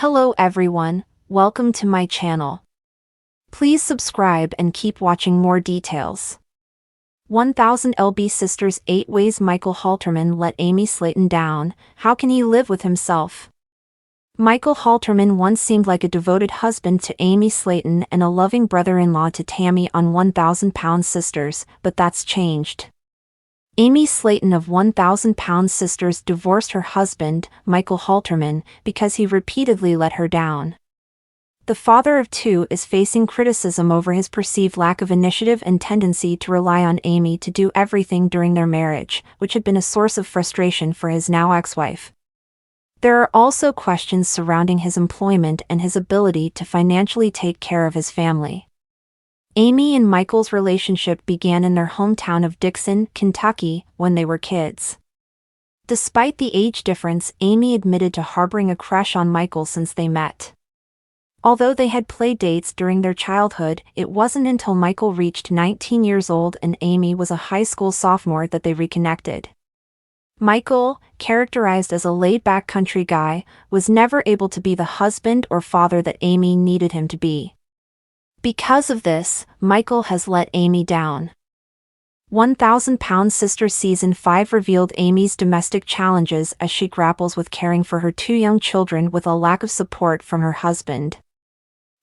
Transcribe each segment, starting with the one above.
Hello everyone, welcome to my channel. Please subscribe and keep watching more details. 1000 LB Sisters 8 Ways Michael Halterman Let Amy Slaton Down, How Can He Live With Himself? Michael Halterman once seemed like a devoted husband to Amy Slaton and a loving brother-in-law to Tammy on 1000 Sisters, but that's changed. Amy Slaton of 1000 Sisters divorced her husband, Michael Halterman, because he repeatedly let her down. The father of two is facing criticism over his perceived lack of initiative and tendency to rely on Amy to do everything during their marriage, which had been a source of frustration for his now ex-wife. There are also questions surrounding his employment and his ability to financially take care of his family. Amy and Michael's relationship began in their hometown of Dixon, Kentucky, when they were kids. Despite the age difference, Amy admitted to harboring a crush on Michael since they met. Although they had play dates during their childhood, it wasn't until Michael reached 19 years old and Amy was a high school sophomore that they reconnected. Michael, characterized as a laid-back country guy, was never able to be the husband or father that Amy needed him to be. Because of this, Michael has let Amy down. 1000 Sisters Season 5 revealed Amy's domestic challenges as she grapples with caring for her two young children with a lack of support from her husband.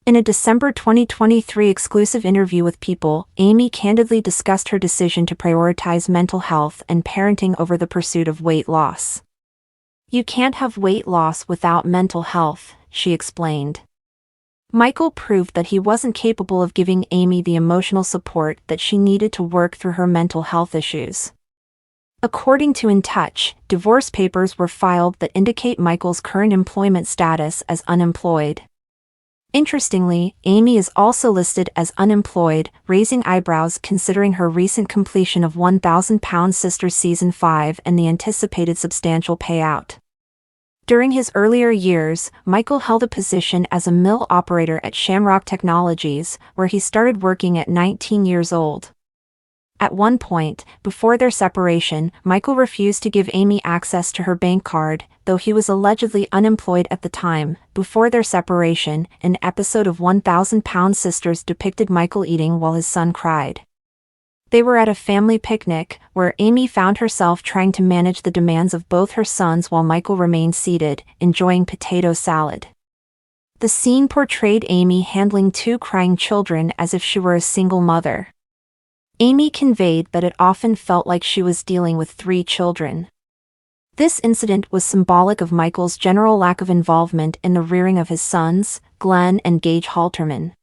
In a December 2023 exclusive interview with People, Amy candidly discussed her decision to prioritize mental health and parenting over the pursuit of weight loss. "You can't have weight loss without mental health," she explained. Michael proved that he wasn't capable of giving Amy the emotional support that she needed to work through her mental health issues. According to In Touch, divorce papers were filed that indicate Michael's current employment status as unemployed. Interestingly, Amy is also listed as unemployed, raising eyebrows considering her recent completion of 1000 Sisters Season 5 and the anticipated substantial payout. During his earlier years, Michael held a position as a mill operator at Shamrock Technologies, where he started working at 19 years old. At one point, before their separation, Michael refused to give Amy access to her bank card, though he was allegedly unemployed at the time. Before their separation, an episode of 1000 Sisters depicted Michael eating while his son cried. They were at a family picnic, where Amy found herself trying to manage the demands of both her sons while Michael remained seated, enjoying potato salad. The scene portrayed Amy handling two crying children as if she were a single mother. Amy conveyed that it often felt like she was dealing with three children. This incident was symbolic of Michael's general lack of involvement in the rearing of his sons, Glenn and Gage Halterman.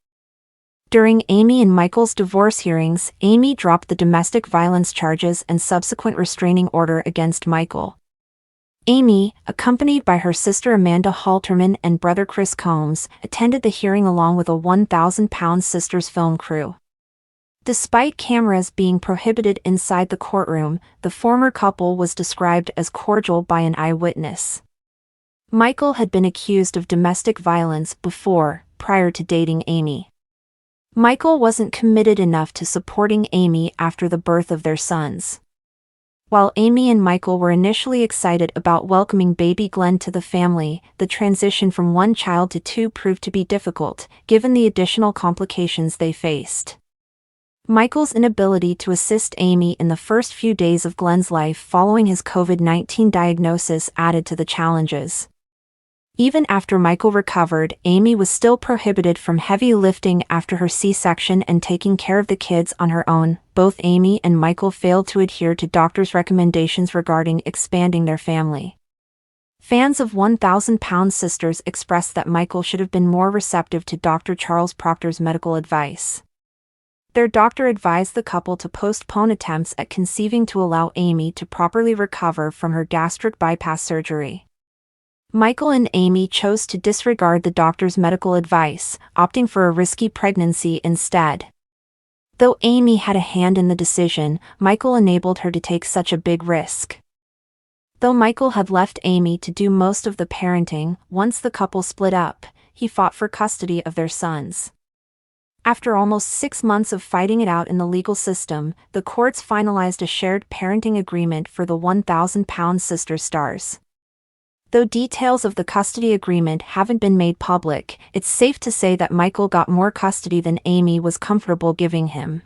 During Amy and Michael's divorce hearings, Amy dropped the domestic violence charges and subsequent restraining order against Michael. Amy, accompanied by her sister Amanda Halterman and brother Chris Combs, attended the hearing along with a 1000 Sisters film crew. Despite cameras being prohibited inside the courtroom, the former couple was described as cordial by an eyewitness. Michael had been accused of domestic violence before, prior to dating Amy. Michael wasn't committed enough to supporting Amy after the birth of their sons. While Amy and Michael were initially excited about welcoming baby Glenn to the family, the transition from one child to two proved to be difficult, given the additional complications they faced. Michael's inability to assist Amy in the first few days of Glenn's life following his COVID-19 diagnosis added to the challenges. Even after Michael recovered, Amy was still prohibited from heavy lifting after her C-section and taking care of the kids on her own. Both Amy and Michael failed to adhere to doctors' recommendations regarding expanding their family. Fans of 1000 Sisters expressed that Michael should have been more receptive to Dr. Charles Proctor's medical advice. Their doctor advised the couple to postpone attempts at conceiving to allow Amy to properly recover from her gastric bypass surgery. Michael and Amy chose to disregard the doctor's medical advice, opting for a risky pregnancy instead. Though Amy had a hand in the decision, Michael enabled her to take such a big risk. Though Michael had left Amy to do most of the parenting, once the couple split up, he fought for custody of their sons. After almost 6 months of fighting it out in the legal system, the courts finalized a shared parenting agreement for the 1000 Sisters stars. Though details of the custody agreement haven't been made public, it's safe to say that Michael got more custody than Amy was comfortable giving him.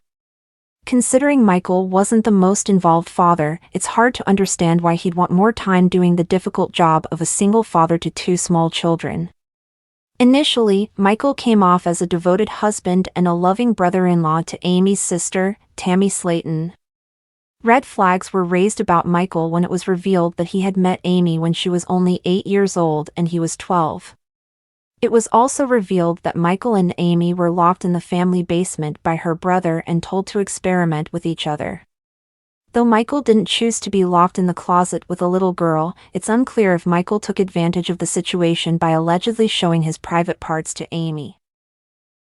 Considering Michael wasn't the most involved father, it's hard to understand why he'd want more time doing the difficult job of a single father to two small children. Initially, Michael came off as a devoted husband and a loving brother-in-law to Amy's sister, Tammy Slaton. Red flags were raised about Michael when it was revealed that he had met Amy when she was only 8 years old and he was 12. It was also revealed that Michael and Amy were locked in the family basement by her brother and told to experiment with each other. Though Michael didn't choose to be locked in the closet with a little girl, it's unclear if Michael took advantage of the situation by allegedly showing his private parts to Amy.